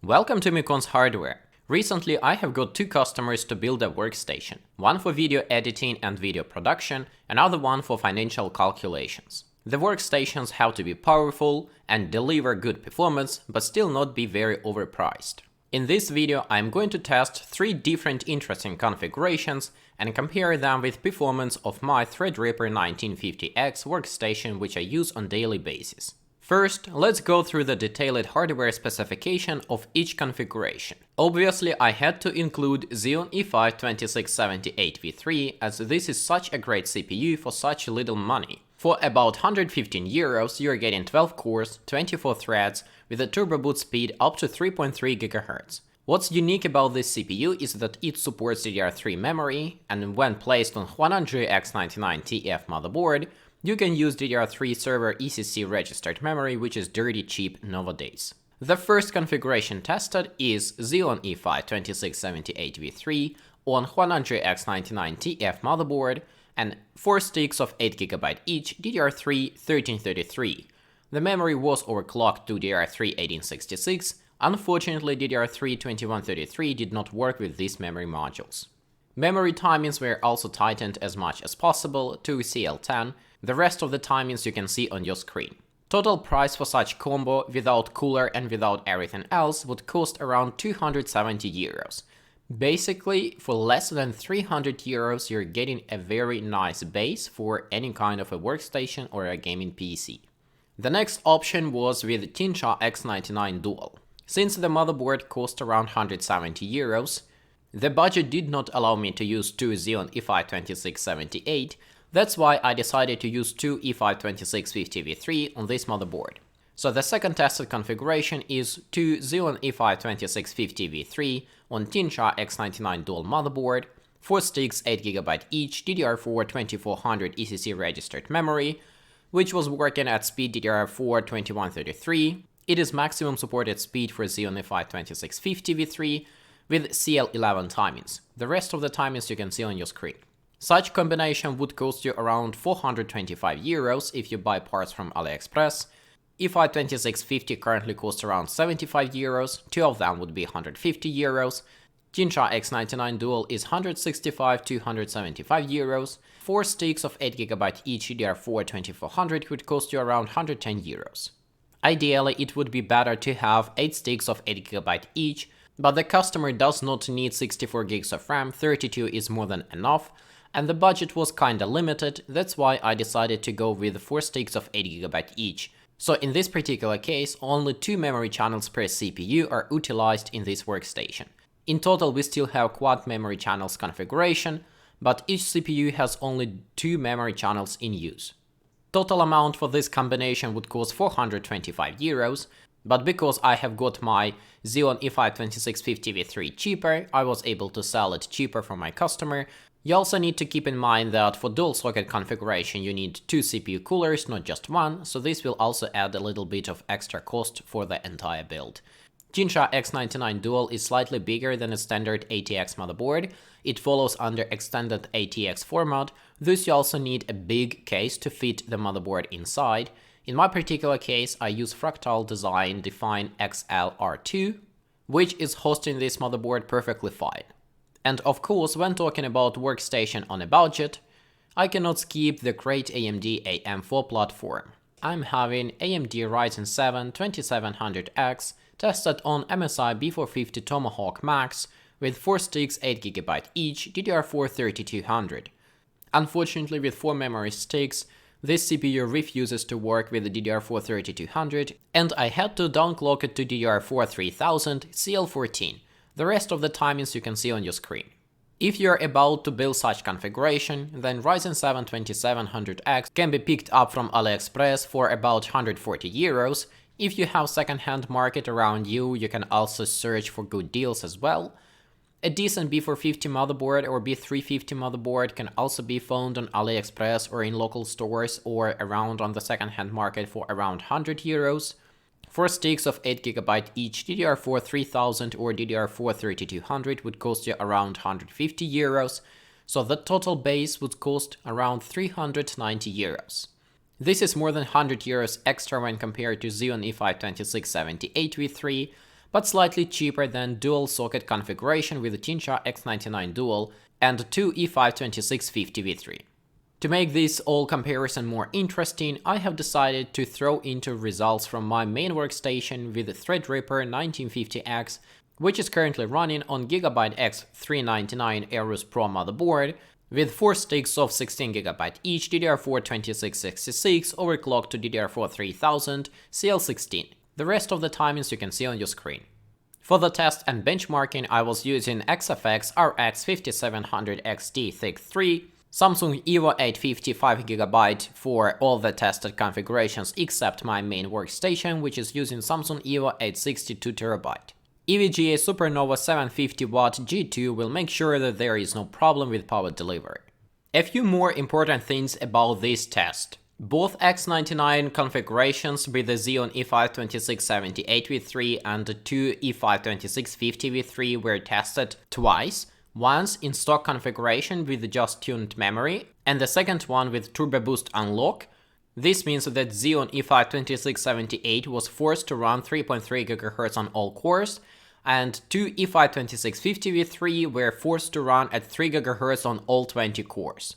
Welcome to Mykon's Hardware. Recently I have got two customers to build a workstation, one for video editing and video production, another one for financial calculations. The workstations have to be powerful and deliver good performance, but still not be very overpriced. In this video I am going to test three different interesting configurations and compare them with performance of my Threadripper 1950X workstation, which I use on daily basis. First, let's go through the detailed hardware specification of each configuration. Obviously, I had to include Xeon E5-2678 V-Ray, as this is such a great CPU for such little money. For about 115 euros, you're getting 12 cores, 24 threads, with a turbo boot speed up to 3.3 GHz. What's unique about this CPU is that it supports DDR3 memory, and when placed on 100X99TF motherboard, you can use DDR3 server ECC registered memory, which is dirty cheap nowadays. The first configuration tested is Xeon E5-2678 V-Ray on 100X99TF motherboard and 4 sticks of 8GB each, DDR3 1333. The memory was overclocked to DDR3 1866. Unfortunately, DDR3 2133 did not work with these memory modules. Memory timings were also tightened as much as possible to CL10. The rest of the timings you can see on your screen. Total price for such combo without cooler and without everything else would cost around 270 euros. Basically, for less than 300 euros you're getting a very nice base for any kind of a workstation or a gaming PC. The next option was with Tinsha X99 Dual. Since the motherboard cost around 170 euros, the budget did not allow me to use two Xeon E5-2678, that's why I decided to use two E5-2650 V-Ray on this motherboard. So the second tested configuration is two Xeon E5-2650 V-Ray on Tinsha X99 Dual motherboard, 4 sticks 8GB each, DDR4 2400 ECC registered memory, which was working at speed DDR4 2133. It is maximum supported speed for Xeon E5-2650 V-Ray with CL11 timings. The rest of the timings you can see on your screen. Such combination would cost you around 425 euros if you buy parts from AliExpress. E5-2650 currently costs around 75 euros, two of them would be 150 euros. Tinsha X99 Dual is 165 to 175 euros. 4 sticks of 8GB each DDR4 2400 would cost you around 110 euros. Ideally, it would be better to have 8 sticks of 8GB each, but the customer does not need 64 gigs of RAM, 32 is more than enough, and the budget was kinda limited, that's why I decided to go with 4 sticks of 8GB each. So in this particular case, only 2 memory channels per CPU are utilized in this workstation. In total we still have quad memory channels configuration, but each CPU has only 2 memory channels in use. Total amount for this combination would cost 425 euros, but because I have got my Xeon E5-2650 V-Ray cheaper, I was able to sell it cheaper for my customer. You also need to keep in mind that for dual socket configuration you need 2 CPU coolers, not just one, so this will also add a little bit of extra cost for the entire build. Tinsha X99 Dual is slightly bigger than a standard ATX motherboard. It follows under extended ATX format, thus you also need a big case to fit the motherboard inside. In my particular case, I use Fractal Design Define XL-R2, which is hosting this motherboard perfectly fine. And of course, when talking about workstation on a budget, I cannot skip the great AMD AM4 platform. I'm having AMD Ryzen 7 2700X tested on MSI B450 Tomahawk Max with 4 sticks 8GB each, DDR4 3200. Unfortunately, with 4 memory sticks, this CPU refuses to work with the DDR4 3200, and I had to downclock it to DDR4 3000 CL14. The rest of the timings you can see on your screen. If you're about to build such configuration, then Ryzen 7 2700X can be picked up from AliExpress for about 140 euros. If you have second-hand market around you, you can also search for good deals as well. A decent B450 motherboard or B350 motherboard can also be found on AliExpress or in local stores or around on the second-hand market for around 100 euros. 4 sticks of 8GB each, DDR4 3000 or DDR4 3200 would cost you around 150 euros, so the total base would cost around 390 euros. This is more than 100 euros extra when compared to Xeon E5-2678 V-Ray, but slightly cheaper than dual socket configuration with a Tinsha X99 Dual and two E5-2650 V3. To make this all comparison more interesting, I have decided to throw into results from my main workstation with the Threadripper 1950X, which is currently running on Gigabyte X399 Aorus Pro motherboard, with 4 sticks of 16GB each, DDR4 2666, overclocked to DDR4 3000, CL16. The rest of the timings you can see on your screen. For the test and benchmarking, I was using XFX RX 5700 XT Thick 3, Samsung Evo 850 5GB for all the tested configurations except my main workstation, which is using Samsung Evo 860 2TB. EVGA Supernova 750W G2 will make sure that there is no problem with power delivery. A few more important things about this test. Both X99 configurations with the Xeon E5-2678 V3 and the two E5-2650 V3 were tested twice, once in stock configuration with the just tuned memory, and the second one with Turbo Boost unlock. This means that Xeon E5-2678 was forced to run 3.3 GHz on all cores, and two E5-2650 V3 were forced to run at 3 GHz on all 20 cores.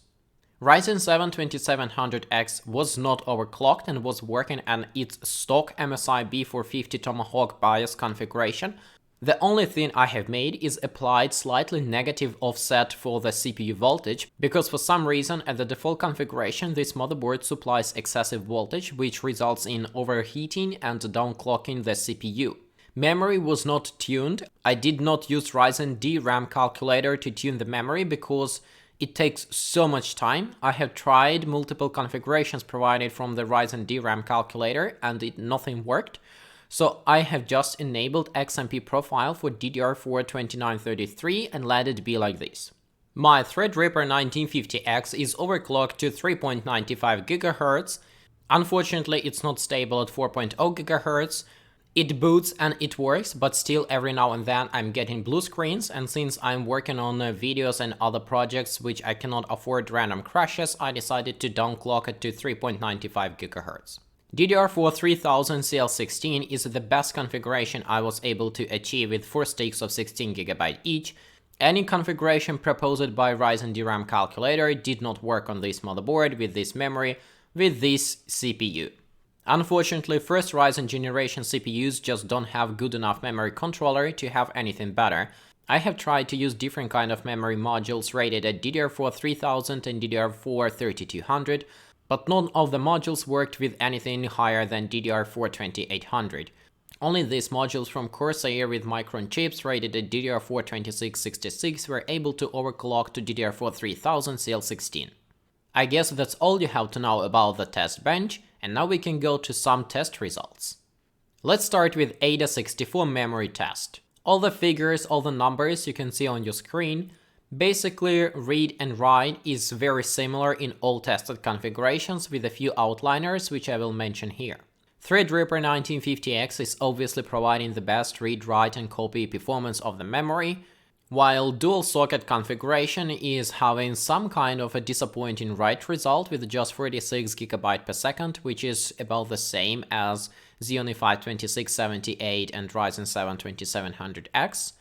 Ryzen 7 2700X was not overclocked and was working at its stock MSI B450 Tomahawk BIOS configuration. The only thing I have made is applied slightly negative offset for the CPU voltage, because for some reason at the default configuration this motherboard supplies excessive voltage, which results in overheating and downclocking the CPU. Memory was not tuned. I did not use Ryzen DRAM calculator to tune the memory because it takes so much time. I have tried multiple configurations provided from the Ryzen DRAM calculator and nothing worked. So I have just enabled XMP profile for DDR4 2933 and let it be like this. My Threadripper 1950X is overclocked to 3.95 GHz. Unfortunately, it's not stable at 4.0 GHz. It boots and it works, but still every now and then I'm getting blue screens, and since I'm working on videos and other projects which I cannot afford random crashes, I decided to downclock it to 3.95 GHz. DDR4 3000 CL16 is the best configuration I was able to achieve with 4 sticks of 16GB each. Any configuration proposed by Ryzen DRAM calculator did not work on this motherboard, with this memory, with this CPU. Unfortunately, first Ryzen generation CPUs just don't have good enough memory controller to have anything better. I have tried to use different kind of memory modules rated at DDR4 3000 and DDR4 3200, but none of the modules worked with anything higher than DDR4 2800. Only these modules from Corsair with Micron chips rated at DDR4 2666 were able to overclock to DDR4 3000 CL16. I guess that's all you have to know about the test bench, and now we can go to some test results. Let's start with AIDA64 memory test. All the figures, all the numbers you can see on your screen. Basically, read and write is very similar in all tested configurations, with a few outliners which I will mention here. Threadripper 1950X is obviously providing the best read, write and copy performance of the memory, while dual socket configuration is having some kind of a disappointing write result with just 46 GB per second, which is about the same as Xeon E5-2678 and Ryzen 7 2700X.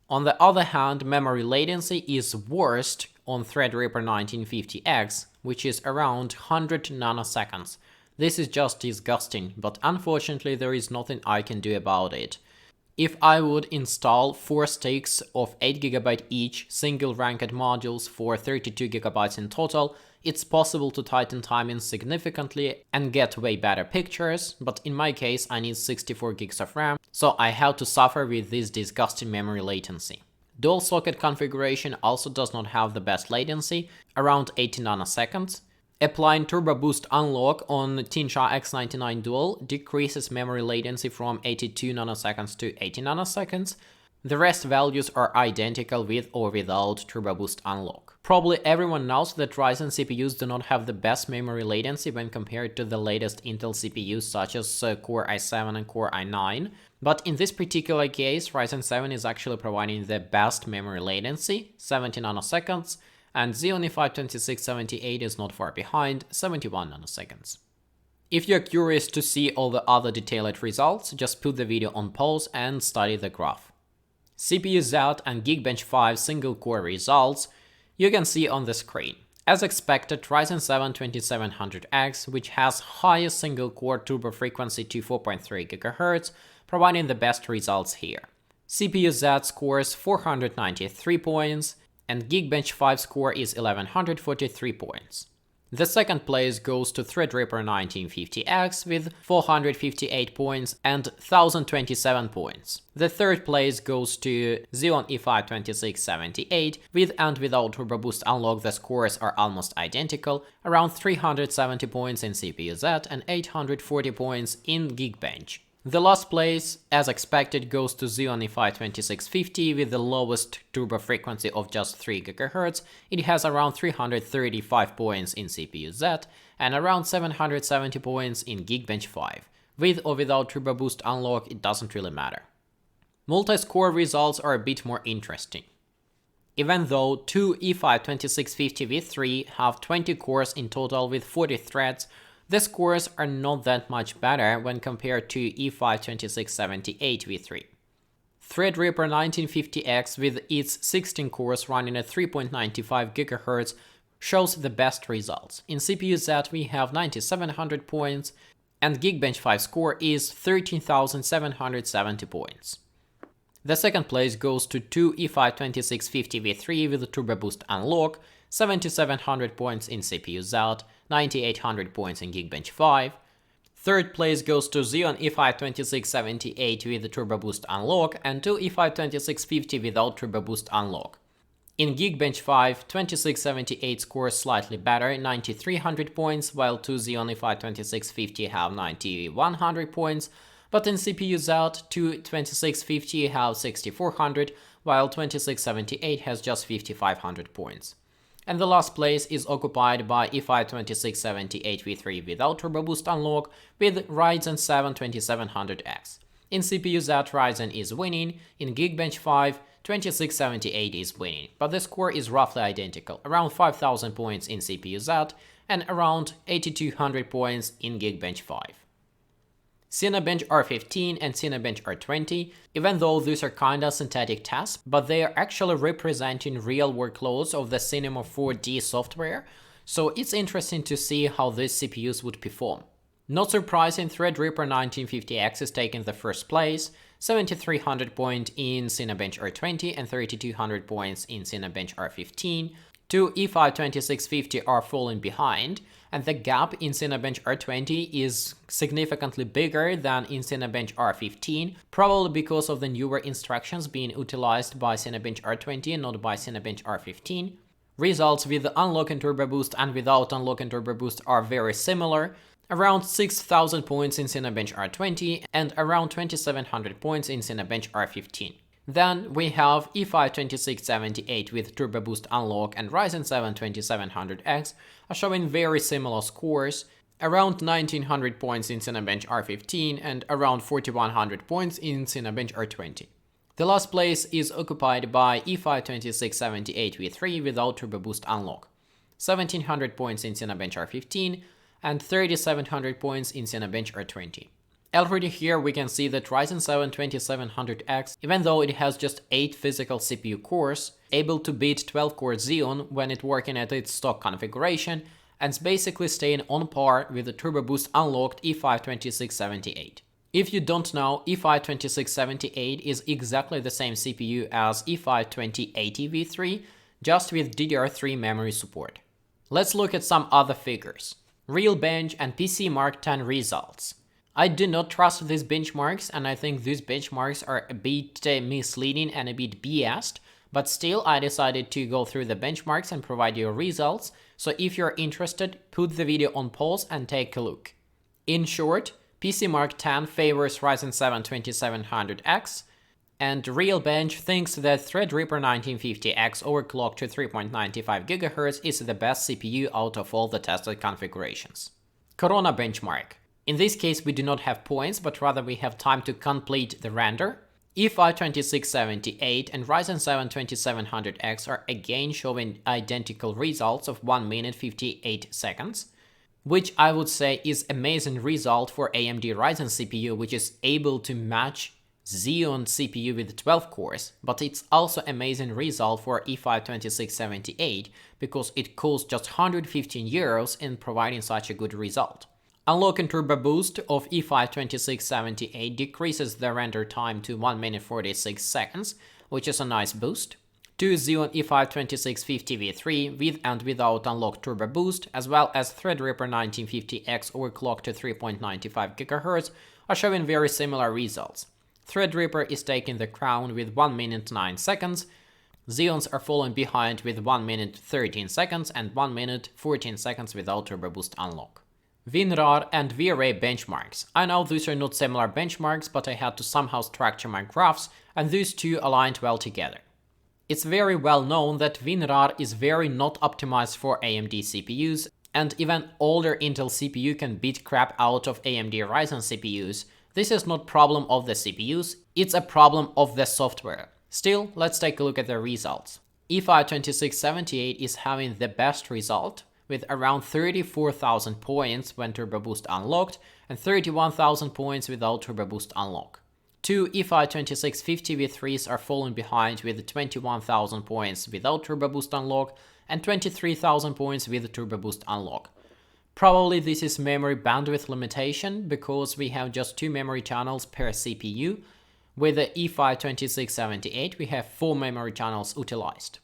On the other hand, memory latency is worst on Threadripper 1950X, which is around 100 nanoseconds. This is just disgusting, but unfortunately there is nothing I can do about it. If I would install 4 sticks of 8GB each, single ranked modules for 32GB in total, it's possible to tighten timing significantly and get way better pictures, but in my case I need 64 gigs of RAM, so I have to suffer with this disgusting memory latency. Dual socket configuration also does not have the best latency, around 80 nanoseconds. Applying Turbo Boost unlock on Tinsha X99 Dual decreases memory latency from 82 nanoseconds to 80 nanoseconds. The rest values are identical with or without Turbo Boost unlock. Probably everyone knows that Ryzen CPUs do not have the best memory latency when compared to the latest Intel CPUs such as Core i7 and Core i9, but in this particular case Ryzen 7 is actually providing the best memory latency, 70 nanoseconds, and Xeon E5-2678 is not far behind, 71 nanoseconds. If you're curious to see all the other detailed results, just put the video on pause and study the graph. CPU Z and Geekbench 5 single-core results you can see on the screen. As expected, Ryzen 7 2700X, which has highest single-core turbo frequency to 4.3 GHz, providing the best results here. CPU Z scores 493 points, and Geekbench 5 score is 1143 points. The second place goes to Threadripper 1950X with 458 points and 1027 points. The third place goes to Xeon E5-2678 with and without Turbo Boost Unlock. The scores are almost identical, around 370 points in CPU Z and 840 points in Geekbench. The last place, as expected, goes to Xeon E5-2650 with the lowest turbo frequency of just 3 GHz. It has around 335 points in CPU Z and around 770 points in Geekbench 5. With or without Turbo Boost Unlock, it doesn't really matter. Multi-score results are a bit more interesting. Even though two E5-2650 V3 have 20 cores in total with 40 threads, the scores are not that much better when compared to E5-2678 V3. Threadripper 1950X with its 16 cores running at 3.95 GHz shows the best results. In CPU Z we have 9700 points and Geekbench 5 score is 13,770 points. The second place goes to two E5-2650 V3 with Turbo Boost Unlock, 7700 points in CPU Z, 9800 points in Geekbench 5. Third place goes to Xeon E5-2678 with Turbo Boost Unlock and two E5-2650 without Turbo Boost Unlock. In Geekbench 5, 2678 scores slightly better, 9300 points, while two Xeon E5-2650 have 9100 points, but in CPU Z, two 2650 have 6400, while 2678 has just 5500 points. And the last place is occupied by E5-2678 V3 without Turbo Boost Unlock with Ryzen 7 2700X. In CPU Z, Ryzen is winning, in Geekbench 5, 2678 is winning, but the score is roughly identical, around 5000 points in CPU Z and around 8200 points in Geekbench 5. Cinebench R15 and Cinebench R20, even though these are kinda synthetic tests, but they are actually representing real workloads of the Cinema 4D software, so it's interesting to see how these CPUs would perform. Not surprising, Threadripper 1950X is taking the first place, 7300 points in Cinebench R20 and 3200 points in Cinebench R15. Two E5-2650 are falling behind, and the gap in Cinebench R20 is significantly bigger than in Cinebench R15, probably because of the newer instructions being utilized by Cinebench R20 and not by Cinebench R15. Results with unlocking Turbo Boost and without unlocking Turbo Boost are very similar, around 6000 points in Cinebench R20 and around 2700 points in Cinebench R15. Then we have E5-2678 with Turbo Boost Unlock and Ryzen 7 2700X are showing very similar scores, around 1900 points in Cinebench R15 and around 4100 points in Cinebench R20. The last place is occupied by E5-2678 V3 without Turbo Boost Unlock, 1700 points in Cinebench R15 and 3700 points in Cinebench R20. Already here we can see that Ryzen 7 2700X, even though it has just 8 physical CPU cores, able to beat 12-core Xeon when it's working at its stock configuration, and it's basically staying on par with the Turbo Boost unlocked E5-2678. If you don't know, E5-2678 is exactly the same CPU as E5-2080 V3, just with DDR3 memory support. Let's look at some other figures. RealBench and PCMark10 results. I do not trust these benchmarks, and I think these benchmarks are a bit misleading and a bit biased, but still I decided to go through the benchmarks and provide you results, so if you're interested, put the video on pause and take a look. In short, PCMark10 favors Ryzen 7 2700X, and RealBench thinks that Threadripper 1950X overclocked to 3.95 GHz is the best CPU out of all the tested configurations. Corona benchmark. In this case, we do not have points, but rather we have time to complete the render. E5-2678 and Ryzen 7 2700X are again showing identical results of 1 minute 58 seconds. which I would say is amazing result for AMD Ryzen CPU, which is able to match Xeon CPU with 12 cores, but it's also amazing result for E5-2678 because it costs just €115 in providing such a good result. Unlocking Turbo Boost of E5-2678 decreases the render time to 1 minute 46 seconds, which is a nice boost. 2 Xeon E5-2650 V3 with and without unlocked Turbo Boost, as well as Threadripper 1950X overclocked to 3.95 GHz are showing very similar results. Threadripper is taking the crown with 1 minute 9 seconds, Xeons are falling behind with 1 minute 13 seconds and 1 minute 14 seconds without Turbo Boost unlock. WinRAR and V-Ray benchmarks. I know these are not similar benchmarks, but I had to somehow structure my graphs, and these two aligned well together. It's very well known that WinRAR is very not optimized for AMD CPUs, and even older Intel CPU can beat crap out of AMD Ryzen CPUs. This is not problem of the CPUs, it's a problem of the software. Still, let's take a look at the results. E5-2678 is having the best result, with around 34,000 points when Turbo Boost unlocked and 31,000 points without Turbo Boost unlock. 2 E5-2650 V3s are falling behind with 21,000 points without Turbo Boost unlock and 23,000 points with Turbo Boost unlock. Probably this is memory bandwidth limitation because we have just 2 memory channels per CPU. With the E5-2678 we have 4 memory channels utilized.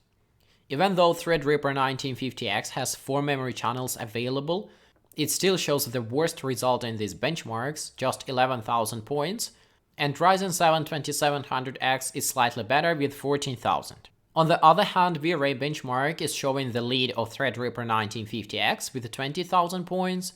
Even though Threadripper 1950X has 4 memory channels available, it still shows the worst result in these benchmarks, just 11,000 points, and Ryzen 7 2700X is slightly better with 14,000. On the other hand, V-Ray benchmark is showing the lead of Threadripper 1950X with 20,000 points,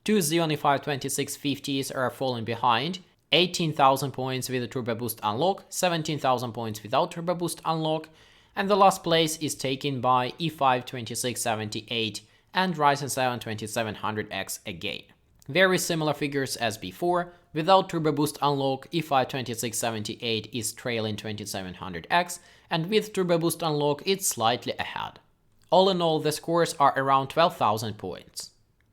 2 Xeon E5-2650s are falling behind, 18,000 points with a Turbo Boost unlock, 17,000 points without Turbo Boost unlock, and the last place is taken by E5-2678 and Ryzen 7 2700X again. Very similar figures as before. Without Turbo Boost unlock, E5-2678 is trailing 2700X, and with Turbo Boost unlock, it's slightly ahead. All in all, the scores are around 12,000 points.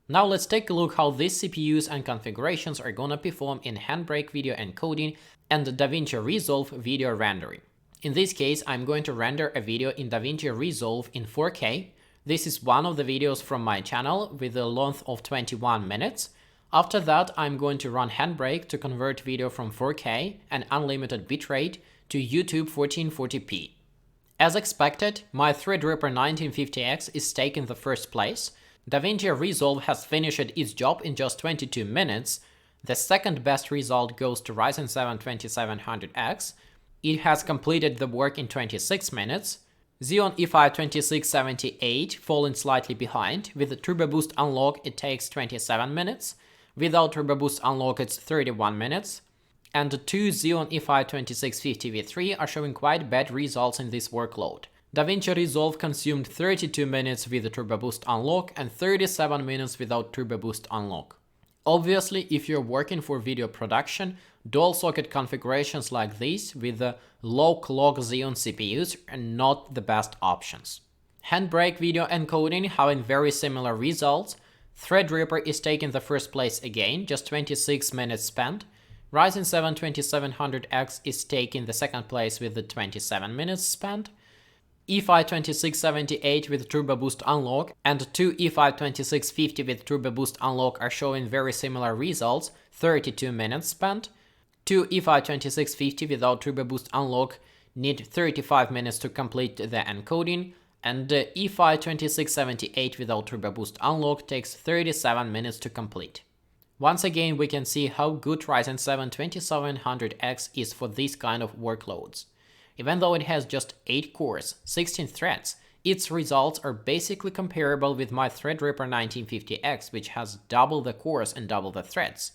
Now let's take a look how these CPUs and configurations are gonna perform in Handbrake video encoding and DaVinci Resolve video rendering. In this case, I'm going to render a video in DaVinci Resolve in 4K. This is one of the videos from my channel with a length of 21 minutes. After that, I'm going to run Handbrake to convert video from 4K and unlimited bitrate to YouTube 1440p. As expected, my Threadripper 1950X is taking the first place. DaVinci Resolve has finished its job in just 22 minutes. The second best result goes to Ryzen 7 2700X. It has completed the work in 26 minutes. Xeon E5-2678 falling slightly behind. With the Turbo Boost unlock, it takes 27 minutes. Without Turbo Boost unlock, it's 31 minutes. And the 2 Xeon E5-2650 V3 are showing quite bad results in this workload. DaVinci Resolve consumed 32 minutes with the Turbo Boost unlock and 37 minutes without Turbo Boost unlock. Obviously, if you're working for video production, dual socket configurations like these with the low clock Xeon CPUs are not the best options. Handbrake video encoding having very similar results. Threadripper is taking the first place again, just 26 minutes spent. Ryzen 7 2700X is taking the second place with the 27 minutes spent. E5-2678 with Turbo Boost unlock and 2 E5-2650 with Turbo Boost unlock are showing very similar results, 32 minutes spent. 2 E5-2650 without Turbo Boost unlock need 35 minutes to complete the encoding, and E5-2678 without Turbo Boost unlock takes 37 minutes to complete. Once again, we can see how good Ryzen 7 2700X is for these kind of workloads. Even though it has just 8 cores, 16 threads, its results are basically comparable with my Threadripper 1950X, which has double the cores and double the threads.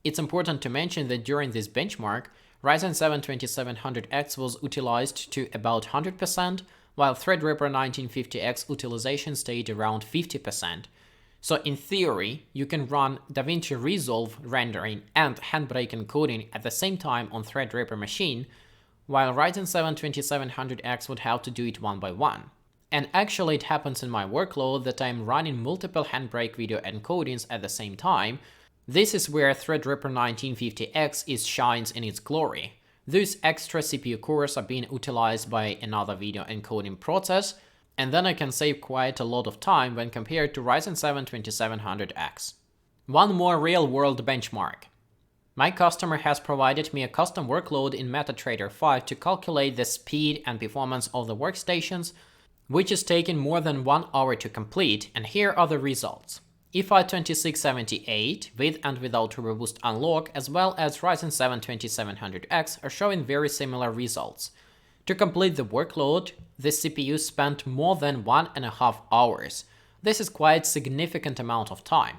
It's important to mention that during this benchmark, Ryzen 7 2700X was utilized to about 100%, while Threadripper 1950X utilization stayed around 50%. So in theory, you can run DaVinci Resolve rendering and Handbrake encoding at the same time on Threadripper machine, while Ryzen 7 2700X would have to do it one by one. And actually it happens in my workload that I'm running multiple Handbrake video encodings at the same time. This is where Threadripper 1950X shines in its glory. Those extra CPU cores are being utilized by another video encoding process, and then I can save quite a lot of time when compared to Ryzen 7 2700X. One more real-world benchmark. My customer has provided me a custom workload in MetaTrader 5 to calculate the speed and performance of the workstations, which is taking more than 1 hour to complete, and here are the results. E5-2678 with and without Turbo Boost unlock, as well as Ryzen 7 2700X are showing very similar results. To complete the workload, the CPU spent more than 1.5 hours. This is quite significant amount of time.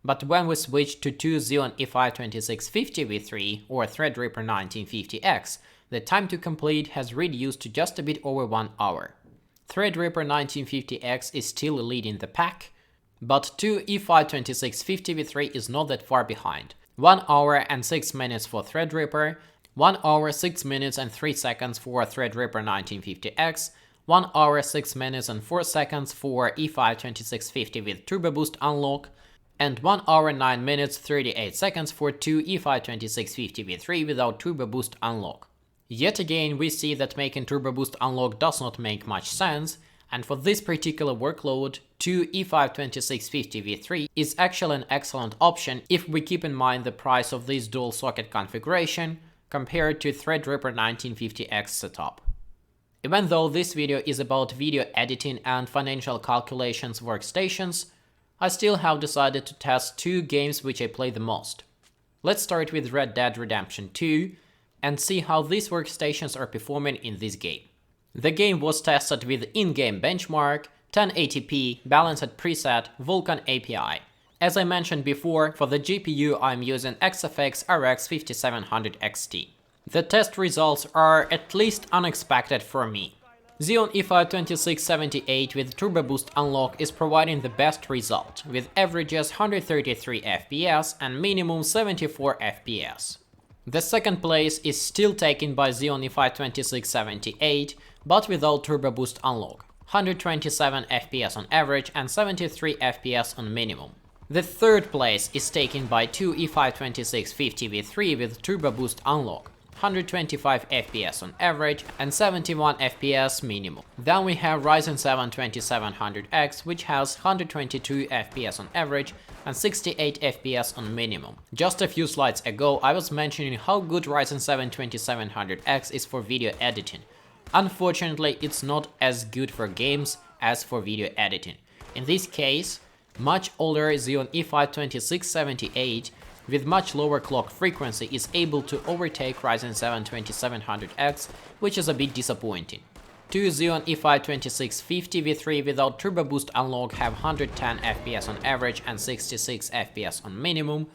But when we switch to two Xeon E5-2650 V3 or Threadripper 1950X, the time to complete has reduced to just a bit over 1 hour. Threadripper 1950X is still leading the pack, but two E5-2650 V3 is not that far behind. 1 hour and 6 minutes for Threadripper, 1 hour 6 minutes and 3 seconds for Threadripper 1950X, 1 hour 6 minutes and 4 seconds for E5-2650 with Turbo Boost unlock, and 1 hour 9 minutes 38 seconds for two E5-2650 V3 without Turbo Boost unlock. Yet again, we see that making Turbo Boost unlock does not make much sense, and for this particular workload, two E5-2650 V3 is actually an excellent option if we keep in mind the price of this dual socket configuration compared to Threadripper 1950X setup. Even though this video is about video editing and financial calculations workstations, I still have decided to test two games which I play the most. Let's start with Red Dead Redemption 2 and see how these workstations are performing in this game. The game was tested with in-game benchmark, 1080p, balanced preset, Vulkan API. As I mentioned before, for the GPU I'm using XFX RX 5700 XT. The test results are at least unexpected for me. Xeon E5-2678 with Turbo Boost unlock is providing the best result, with averages 133 FPS and minimum 74 FPS. The second place is still taken by Xeon E5-2678, but without Turbo Boost unlock, 127 FPS on average and 73 FPS on minimum. The third place is taken by two E5-2650 V3 with Turbo Boost unlock, 125 FPS on average and 71 FPS minimum. Then we have Ryzen 7 2700X, which has 122 FPS on average and 68 FPS on minimum. Just a few slides ago I was mentioning how good Ryzen 7 2700X is for video editing. Unfortunately, it's not as good for games as for video editing. In this case, much older Xeon E5-2678 with much lower clock frequency is able to overtake Ryzen 7 2700X, which is a bit disappointing. Two Xeon E5-2650 V3 without Turbo Boost unlock have 110 FPS on average and 66 FPS on minimum,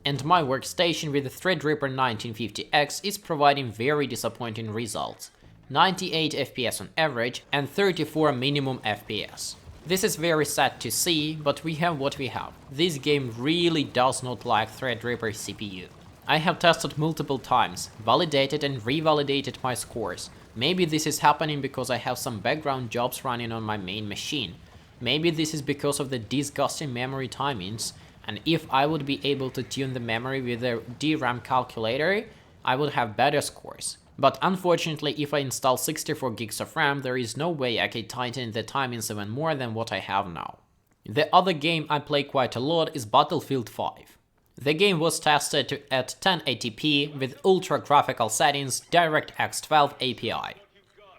and my workstation with the Threadripper 1950X is providing very disappointing results, 98 FPS on average and 34 minimum FPS. This is very sad to see, but we have what we have. This game really does not like Threadripper CPU. I have tested multiple times, validated and revalidated my scores. Maybe this is happening because I have some background jobs running on my main machine. Maybe this is because of the disgusting memory timings, and if I would be able to tune the memory with a DRAM calculator, I would have better scores. But unfortunately, if I install 64 gigs of RAM, there is no way I can tighten the timings even more than what I have now. The other game I play quite a lot is Battlefield 5. The game was tested at 1080p with ultra graphical settings, DirectX 12 API.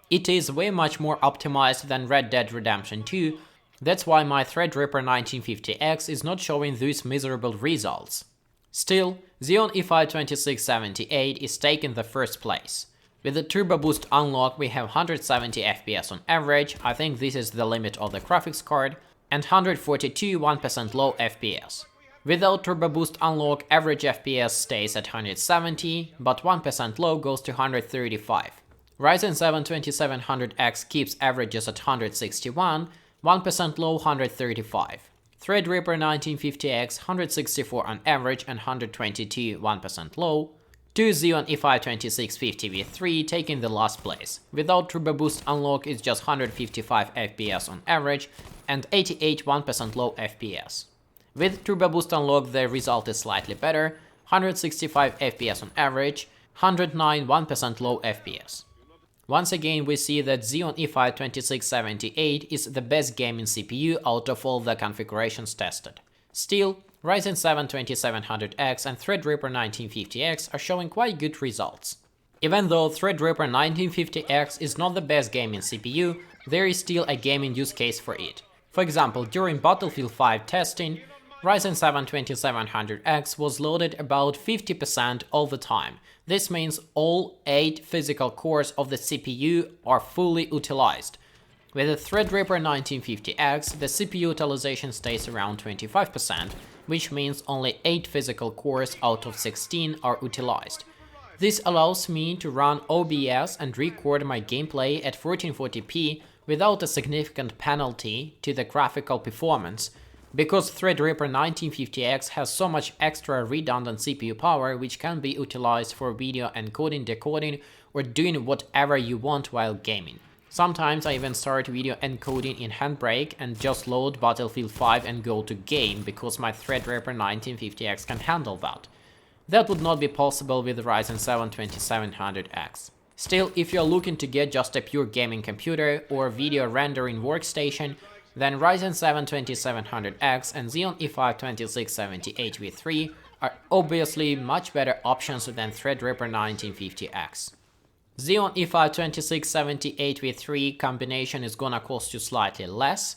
It is way much more optimized than Red Dead Redemption 2, that's why my Threadripper 1950X is not showing these miserable results. Still, Xeon E5-2678 is taking the first place. With the Turbo Boost unlock we have 170 FPS on average, I think this is the limit of the graphics card, and 142 1% low FPS. Without Turbo Boost unlock, average FPS stays at 170, but 1% low goes to 135. Ryzen 7 2700X keeps averages at 161, 1% low 135. Threadripper 1950X 164 on average and 122 1% low. 2 Xeon E5-2650 V-Ray taking the last place. Without Turbo Boost unlock it's just 155 FPS on average and 88 1% low FPS. With Turbo Boost unlock the result is slightly better, 165 FPS on average, 109 1% low FPS. Once again we see that Xeon E5-2678 is the best gaming CPU out of all the configurations tested. Still, Ryzen 7 2700X and Threadripper 1950X are showing quite good results. Even though Threadripper 1950X is not the best gaming CPU, there is still a gaming use case for it. For example, during Battlefield 5 testing, Ryzen 7 2700X was loaded about 50% all the time. This means all 8 physical cores of the CPU are fully utilized. With the Threadripper 1950X, the CPU utilization stays around 25%, which means only 8 physical cores out of 16 are utilized. This allows me to run OBS and record my gameplay at 1440p without a significant penalty to the graphical performance, because Threadripper 1950X has so much extra redundant CPU power which can be utilized for video encoding, decoding, or doing whatever you want while gaming. Sometimes I even start video encoding in Handbrake and just load Battlefield 5 and go to game because my Threadripper 1950X can handle that. That would not be possible with Ryzen 7 2700X. Still, if you're looking to get just a pure gaming computer or video rendering workstation, then Ryzen 7 2700X and Xeon E5-2678 V-Ray are obviously much better options than Threadripper 1950X. Xeon E5-2678 V-Ray combination is gonna cost you slightly less,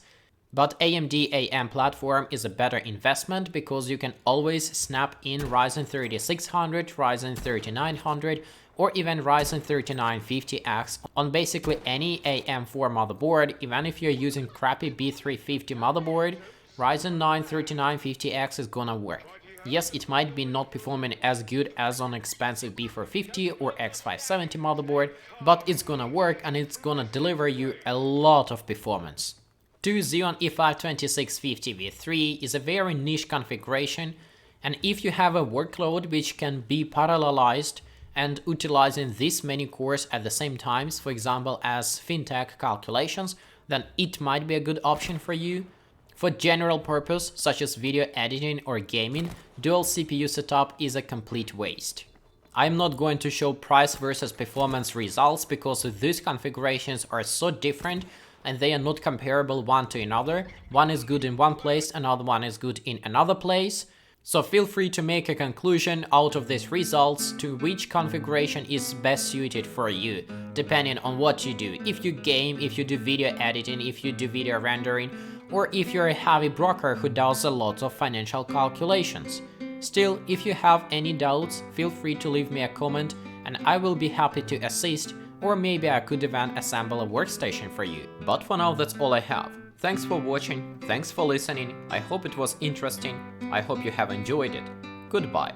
but AMD AM platform is a better investment because you can always snap in Ryzen 3600, Ryzen 3900 or even Ryzen 3950X on basically any AM4 motherboard. Even if you're using crappy B350 motherboard, Ryzen 9 3950X is gonna work. Yes, it might be not performing as good as on expensive B450 or X570 motherboard, but it's gonna work and it's gonna deliver you a lot of performance. 2 Xeon E5-2650 V-Ray is a very niche configuration, and if you have a workload which can be parallelized and utilizing this many cores at the same times, for example as fintech calculations, then it might be a good option for you. For general purpose, such as video editing or gaming, dual CPU setup is a complete waste. I'm not going to show price versus performance results because these configurations are so different and they are not comparable one to another. One is good in one place, another one is good in another place. So feel free to make a conclusion out of these results to which configuration is best suited for you, depending on what you do. If you game, if you do video editing, if you do video rendering, or if you're a heavy broker who does a lot of financial calculations. Still, if you have any doubts, feel free to leave me a comment and I will be happy to assist, or maybe I could even assemble a workstation for you. But for now that's all I have. Thanks for watching, thanks for listening, I hope it was interesting, I hope you have enjoyed it. Goodbye.